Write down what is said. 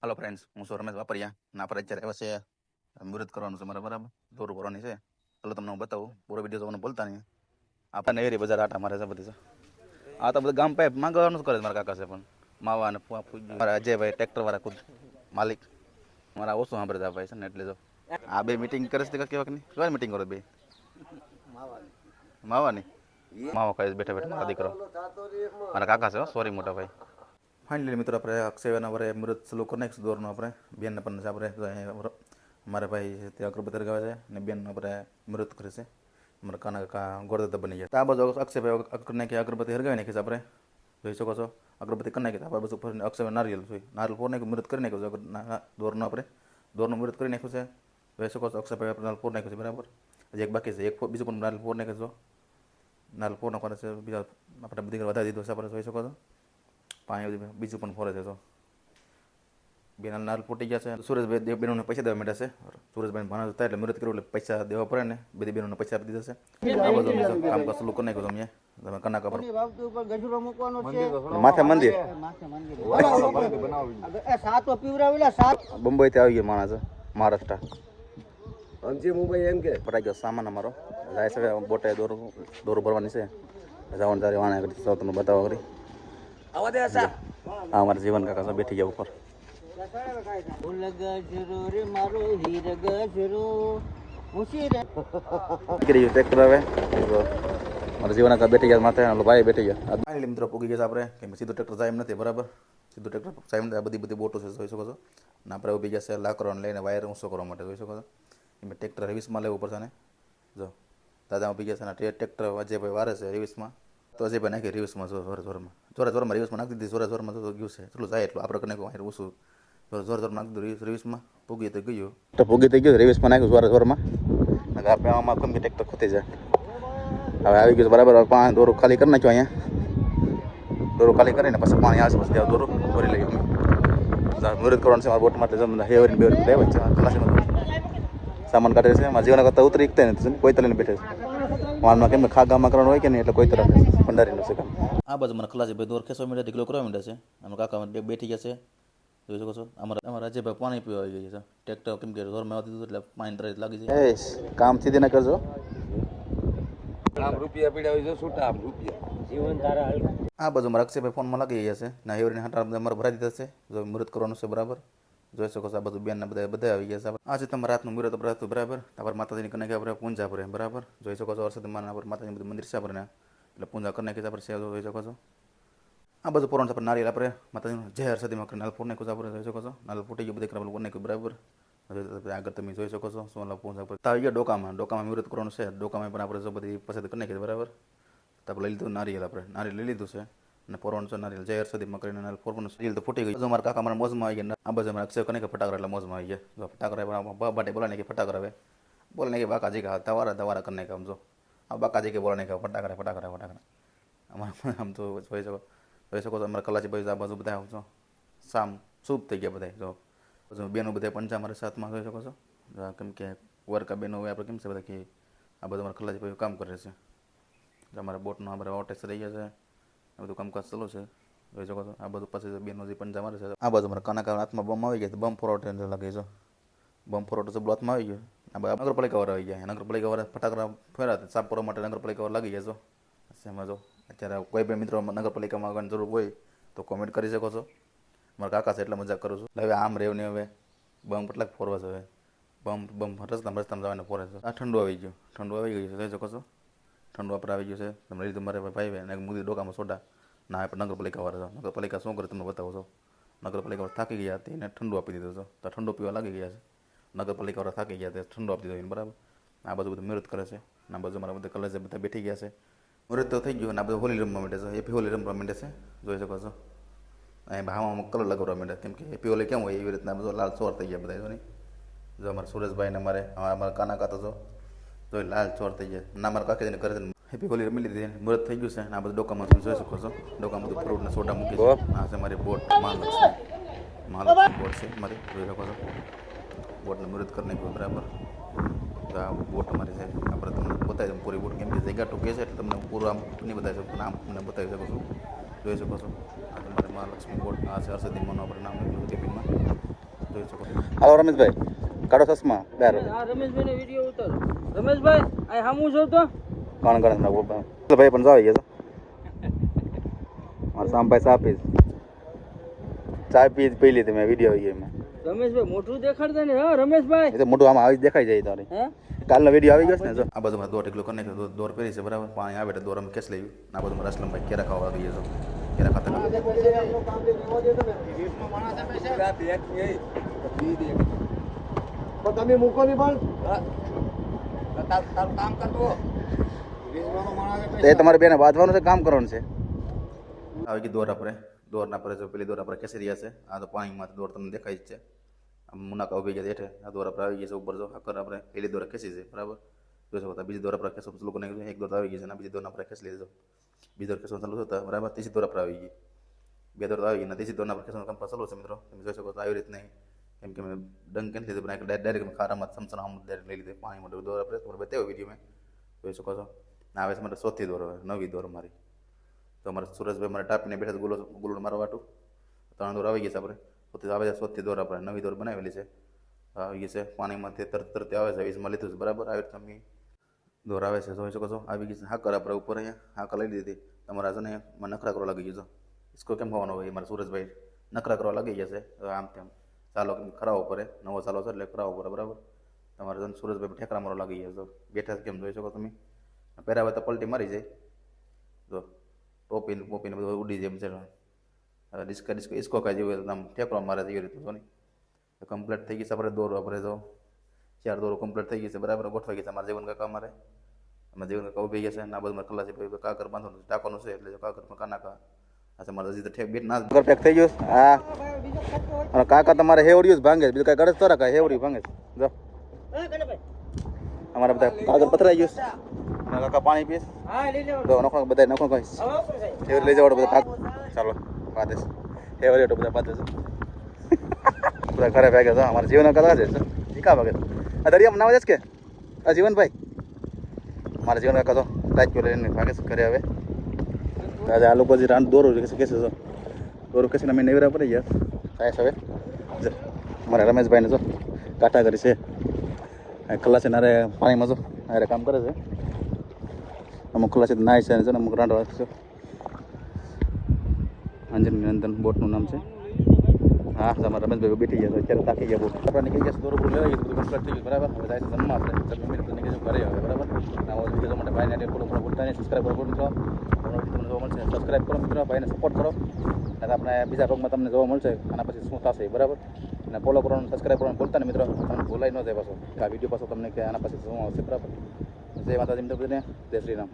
હાલો friends, હું છું રમેશ વાપરિયા. ના આપણે અત્યારે આવ્યા છે મુહૂર્ત કરવાનું છે મારે, બરાબર. દોરું ભરવાની છે. ચાલો તમને હું બતાવું. પૂરો વિડીયો જોવાનું ભૂલતા નહીં. આપણને એરી બજાર આટા મારે છે બધી છે. આ તો બધું ગામ પાઇપ માંગવાનું જ કરે છે મારા કાકા છે, પણ માવા અને મારા અજયભાઈ ટ્રેક્ટરવાળા ખુદ માલિક મારા ઓછું સાંભળતા ભાઈ છે ને, એટલે જો આ બે મિટિંગ કરે છે કેવાક નહીં. કેવા મિટિંગ કરો બે માવાની માવો ખાઈ બેઠા બેઠા મારા દીકરો મારા કાકા છે, સોરી મોટા ભાઈ. ફાઇનલી મિત્રો આપણે અક્ષયના વરે મુહૂર્ત ચાલુ કરી નાખીશું દોરનું. આપણે બેનને પણ આપણે મારા ભાઈ છે તે અગરબત્તી લગાવે છે ને બેનનું આપણે મુહૂર્ત કરે છે. અમારા કાના કાકા ગોળદાદા બની ગયા. આ બાજુ અક્ષયભાઈ કરી નાખી અગરબત્તી હરગાવી નાખી છે. આપણે જોઈ શકો છો અગરબત્તી કરી નાખી. આપણે બધું અક્ષયભાઈ નારિયેલ જોઈ નારિયેલ ફોર નાખ્યું, મુહૂર્ત કરી નાખ્યું છે. દોરનું આપણે દોરનું મુહૂર્ત કરી નાખ્યું છે. જોઈ શકો છો અક્ષયભાઈ આપણે નારિયેલ ફોર નાખ્યું છે, બરાબર. હજી એક બાકી છે, એક બીજું પણ નારિયેલ ફોર નાખ્યું છે. નારિયેલ ફોર નાખવાનું છે. બીજા આપણે બધી વધારી દીધો છે. આપણે જોઈ શકો છો પાણી બીજું પણ ફોરે છે. તો બેના નાલ ફૂટી ગયા છે. સુરેશભાઈ બહેનોને પૈસા દેવા માંડ્યા છે. સુરેશભાઈ ભાણા થાય એટલે મુહૂર્ત કર્યું એટલે પૈસા દેવા પડે ને, બધી બહેનોને પૈસા આપી દીધા છે. આ બધું કામ કસલું કરી નાખ્યું તમે. તમે કનાકા પર માથે મંદિર બંબઈ થી આવી ગયા માણસ, મહારાષ્ટ્ર મુંબઈ એમ કે પટાઈ ગયો સામાન અમારો. જાય છે બોટે દોરું ભરવાની છે. જવાનું તારે વાણા કરી તમને બતાવવા કરી. હા અમારા જીવન કાકા બેઠી ગયા ઉપર. ટ્રેક્ટર હવે મારા જીવન કાકા બેઠી ગયા, માથે ભાઈ બેઠી ગયા. ફાઇનલી મિત્રો પૂગી ગયા આપણે, કેમ સીધું ટ્રેક્ટર જાય એમ નથી, બરાબર. સીધું ટ્રેક્ટર જાય એમ બધી બધી બોટો છે, જોઈ શકો છો. ને આપણે ઉભી ગયા છે લાકડાને લઈને વાયર ઊંચો કરવા માટે, જોઈ શકો છો. એમ ટ્રેક્ટર રિવિસમાં લેવું પડશે ને. જો દાદા ઉભી ગયા છે ને ટ્રેક્ટર અજયભાઈ વારે છે રિવિસમાં. તો અજયભાઈ નાખી રિવિસમાં જોરમાં રિવિસમાં નાખી દીધી. જોરમાં તો ગયું છે એટલું જાય એટલું આપણે નાખ્યું ઓછું જોર નાખી દીધું રિવિસમાં. પૂગી તો ગયું તો પૂગી તો ગયું રિવિસમાં નાખ્યું જોરમાં. આપણે આમાં ગમે ટ્રેક્ટર ખોતી જાય. હવે આવી ગયું બરાબર. પાણી દોરું ખાલી કરી નાખ્યો. અહીંયા દોરું ખાલી કરીને પછી પાણી આવશે, પછી દોરું ભરી લઈએ અમે. મુહૂર્ત કરવાનું છે મારા બોટમાં. એટલે હેવરીને બેવરીને લેવા છે ખલાસીમાં સામાન કાઢે છે. એમાં જીવન કરતાં ઉતરી એકતા નથી, કોઈ તરીને બેઠે છે વાનમાં. કેમ ખાગામાં કરવાનું હોય કે નહીં એટલે કોઈ તરફ ભંડારીનું છે કામ. આ બાજુ મને ખલાસી ભાઈ દોર ખેંચવા માંડ્યા, ઢીકલો કરવા માંડ્યા છે. અમે કાકા બેઠી ગયા છે, જોઈ શકો છો. અમારા અજયભાઈ પાણી પીવા આવી ગયા છે. ટ્રેક્ટર કેમ કે જોરમાં આવતી હતું એટલે પાણી તરત લાગી જાય. કામ સીધી ના કરજો. રૂપિયા પીડા હોય છૂટા રૂપિયા જીવન તારા. આ બાજુ મારા અક્ષયભાઈ ફોનમાં લાગી ગયા છે. ના હેવરીને હાટા અમારે ભરાઈ દીધા છે. જો મુહૂર્ત કરવાનું છે, બરાબર. જોઈ શકો છો આ બધું બેનને બધા આવી ગયા છે. આજે તમારે રાતનું મુહૂર્ત હતું, બરાબર. તમારે માતાજીની કને આપણે પૂંજા ભરે, બરાબર. જોઈ શકો છો હર્ષદ માતાજીનું બધું મંદિર છે આપણે, એટલે પૂંજા કરી નાખી આપણે સેવા. જોઈ શકો છો આ બધું પોરણ આપણે નારિયેલ આપણે માતાજીનું જય હર્ષદીમાં કરી નાલ ફૂટ નાખ્યું આપણે, જોઈ શકો છો. નાલ ફૂટી ગયું બધે આપણે નાખ્યું, બરાબર. આગળ તમે જોઈ શકો છો સોનલા પૂંજા પર આવી ગયા. ડોકામાં મુહૂર્ત કરવાનું છે. ડોકામાં પણ આપણે જો બધી પસંદ કરી નાખી, બરાબર. તો આપણે લઈ લીધું નારિયેલ, આપણે નારિયેલ લઈ લીધું છે અને પોરણ છે નારિયેલ જય હર્ષદીમાં કરીને નારિયેલ ફોરવાનું નારિયેલ તો ફૂટી ગયું. મારા કાકા મારા મોજમાં આવી ગયા. આ બાજુ અમારા અક્ષય કને કે ફટાકડા એટલે મોજમાં આવી ગયા. ફટાકડા બાટે બોલાને કે ફટાકડા હવે બોલે કે બાકાજી કા દવારા કરીને કામ જો આ બાકાજી કે બોલાને કે ફટાકડા અમારે આમ તો જોઈ શકો છો. અમારા કલાજી ભાઈ આ બાજુ બધા આવજો સામ સૂપ થઈ ગયા બધા. જો બેનો બધા પંચા મારા સાથમાં જોઈ શકો છો. કેમ કે વર્કા બેનો હોય આપણે કેમ છે બધા કે આ બધું અમારા કલાજી ભાઈ કામ કરે છે. અમારા બોટનો અમારા ઓટેસ રહી ગયા છે. આ બધું કામકાજ ચાલુ છે, જોઈ શકો છો. આ બધું પછી બેનો જે પંચા મારે છે. આ બાજુ મારા કાના હાથમાં બમ આવી ગયા. બમ ફોરોટે લાગે છે. બમ ફોરોટો જબલો હાથમાં આવી ગયો. આ નગરપાલિકાવાળા આવી ગયા. નગરપાલિકાવાળા ફટાકડા ફેરા સાફ કરવા માટે નગરપાલિકાવાળા લાગી ગયા છો. એમાં જો અત્યારે કોઈ પણ મિત્રો નગરપાલિકામાં આવવાની જરૂર હોય તો કોમેન્ટ કરી શકો છો. મારા કાકા છે એટલે મજાક કરું છું. હવે આમ રહેવને હવે બમ કેટલાક ફોરવા છે. હવે બમ રસ્તામાં જવાને ફોરે છે. આ ઠંડુ આવી ગયું છે, જોઈ શકો છો. ઠંડુ આપણે આવી ગયું છે. તમે લીધું મારે ભાઈ અને મુદી ડોકામાં સોડા ના આપણે નગરપાલિકાવાળા. નગરપાલિકા શું કરે તમને બતાવો છો. નગરપાલિકાવાળા થાકી ગયા હતી એને ઠંડુ આપી દીધું છે. તો ઠંડુ પીવા લાગી ગયા છે. નગરપાલિકાવાળા થાકી ગયા તે ઠંડુ આપી દીધું, બરાબર. આ બધું મુહૂર્ત કરે છે. આ બાજુ મારા બધા કલર બધા બેઠી ગયા છે. મુહૂર્ત તો થઈ ગયું. આ બધું હોલી રમવા માંડે છે. હેપી હોલી રમવા માંડે છે, જોઈ શકો છો. અહીં ભાવમાં કલર લગાવવા માંડે, કેમ કે હેપી હોલી કેમ હોય એવી રીતના બધું લાલ ચોર થઈ ગયા બધા. જો અમારા સુરેશભાઈને અમારા કાના કાતો જો લાલ ચોર થઈ ગયા. ના મારા કાકાજીને કરે છે હેપી હોલી રમી લીધી. મુહૂર્ત થઈ ગયું છે. આ બધું ડોકામાં તમે જોઈ શકો છો. ડોકામાં બધું ફ્રૂટ ને સોડા મૂકી છે. આ છે મારી બોટ મહાલક્ષ્મી બોટ છે મારી, જોઈ શકો છો. બોટને મુહૂર્ત કરી નાખ્યું, બરાબર. તો આ બોટ અમારી છે. આપણે તમને બતાવી દઉં પૂરી બોટ, કેમ કે જગ્યા ટૂંકી છે એટલે તમને પૂરું આમ નહીં બતાવી શકું, પણ આમ તમને બતાવી શકો છો. જોઈ શકો છો આ તમારે મહાલક્ષ્મી બોટ. આ છે હર્ષદીમાંનું આપણે નામ લખ્યું ટિફિનમાં. હાલો રમેશભાઈ કાઢો ચશ્મા બહાર આ રમેશભાઈનો વિડીયો ઉતારો. રમેશભાઈ આ સામું છો તો ગણ ગણ ભાઈ પણ જાવ ગયા મારા સામભાઈ ચા પીશ ચા પી પી લીધી મેં વિડીયો આવી એમાં રમેશભાઈ મોટું દેખાડતા ને હા રમેશભાઈ એ તો મોટું આમાં આવી જ દેખાઈ જાય તારે હે કાલનો વિડીયો આવી ગયો છે ને જો આ બધું દોર ટેકલો કરીને દોર પહેરી છે બરાબર પાણી આવે એટલે દોર અમે કેસ લેવી આ બધું મારા અસલમભાઈ કેરા ખાવા આવી ગયો કેરા ખાતા તમે મૂકો નહીં પણ કામ કરતો એ તમારે બેને બાંધવાનું છે કામ કરવાનું છે આવી ગઈ દોર આપણે દોરના પર જો પેલી દોર આપણે કેસી રહ્યા છે આ તો પાણીમાં દોર તમને દેખાય જ છે આમ મુનાકા ઉભી ગયા હેઠે આ દોર આપણે આવી ગઈ છે ઉપર જો આકર આપણે પેલી દોર ખેંચી છે બરાબર જોઈ શકો બીજી દોર આપણે ખેંચો લોકોને એક દોર આવી ગઈ છે અને બીજી દોર આપણે ખેંચી લીધો બીજી દોર ખેંચવાનું ચાલુ થતા બરાબર ત્રીજી દોર આપણે આવી ગઈ બે દોર આવી ગઈ ને ત્રીજી દોરના આપણે ખેંચવાનું કામ ચાલુ છે મિત્રો તમે જોઈ શકો આવી રીત નહીં કેમ કે મેં ડંક નથી લીધું પણ ડાયરેક્ટ ખારામાં સમસણ આમ ડાયરેક્ટ લઈ લીધી પાણી માટે દોર આપણે તમને બતાવ્યો વિડીયો મેં જોઈ શકો છો ના આવે છે મારે ચોથી દોર હવે નવી દોર મારી તો અમારે સુરેશભાઈ મારે ટાપીને બેઠા ગુલો મારો વાટું 3 દોર આવી ગઈ છે આપણે પોતે આવે છે ચોથી દોર આપણે નવી દોર બનાવેલી છે આવી ગઈ છે પાણીમાંથી તરત આવે છે વીજમાં લીધું છે બરાબર આવી રીતે તમે દોર આવે છે જોઈ શકો છો આવી ગઈ છે હાકર આપણે ઉપર અહીંયા હાકર લઈ લીધી તમારા છે ને મને નખરા કરવા લાગી ગયું છે ઇસકો કેમ ખાવાનો હોય મારા સુરેશભાઈ નખરા કરવા લાગી ગયા છે આમ તેમ ચાલો ખરાવો પડે નવો ચાલો છે એટલે ખરાવો પડે બરાબર તમારે સુરેશભાઈ ઠેકરા મારો લાગી ગયા છો બેઠા કેમ જોઈ શકો તમે પહેરાવે તો પલટી મારી જાય જો ટોપીને પોપીને બધું ઉડી જાય એમ છે ડિસ્કા ઇસ્કો કાંઈ જેવું આમ ઠેકરો મારે એવી રીતે જો નહીં કમ્પ્લીટ થઈ ગઈ છે આપણે દોરો આપણે તો 4 દોરો કમ્પ્લીટ થઈ ગઈ છે બરાબર ગોઠવાઈ ગઈ છે અમારા જીવન કાકા અમારે અમે જીવન કાકા ઉભી ગયા છે ના બધું કલા છે કાકર બાંધવાનું ટાંકવાનું છે એટલે કાકર કાનાકા આ મારે હજી તો ઠેક બેટ ના પેક થઈ ગયું હા અને કાકા તમારે હેવડિયું જ ભાંગે બીજું કાંઈ કરે તો કાંઈ હેવડિયું ભાંગે જો અમારા બધા કાગળ પથરાઈ ગયું કાકા પાણી પીશ તો નખો બધા નખો કહીશ હેવરી લઈ જવાનું બધા ચાલો પાદેશ હેવરી તો બધા પાદેશ બધા ઘરે ભાગે છે અમારા જીવન કદાચ છે શીખા ભાગે આ દરિયામાં નાવા જશે કે આ જીવનભાઈ મારા જીવન કાકા તો રાજ્યો લઈને ભાગે છે ઘરે હવે આજે આ લોકો જે રાંડ દોરું કે છે દોરું કે છે અમે નેવરા પડી ગયા સાહેબ હવે મારા રમેશભાઈને જો કાંટા કરી છે ખલાસી નારે પાણીમાં જો અરે કામ કરે છે અમુક ખલાસી નાય છે ને અમુક રાંડો છે અંજની નંદન બોટનું નામ છે હા તમારા રમેશભાઈ બેઠી ગયા અત્યારે તાકી ગયા બોટ આપણે નીકળી ગયા દોરો બોટ લેવા બધું કમ્પ્લીટ થઈ ગયું બરાબર હવે જાય છે જમવા આપણે જમીન તો નીકળી ઘરે આવે બરાબર આવો વિડીયો માટે ભાઈને ફોલો કરો બોલતા નહીં સબસ્ક્રાઈબ કરો મિત્રો તમને જોવા મળશે સબસ્ક્રાઈબ કરો મિત્રો ભાઈને સપોર્ટ કરો અને આપણે બીજા ભાગમાં તમને જોવા મળશે આના પછી શું થશે બરાબર અને ફોલો કરવાનું સબસ્ક્રાઈબ કરવાનું બોલતા નહીં મિત્રો તમને ભૂલાઈ ન જાય પાછો આ વિડીયો પાછો તમને કે આના પછી શું આવશે બરાબર જય માતાજી મિત્રો બધાને જય શ્રી રામ.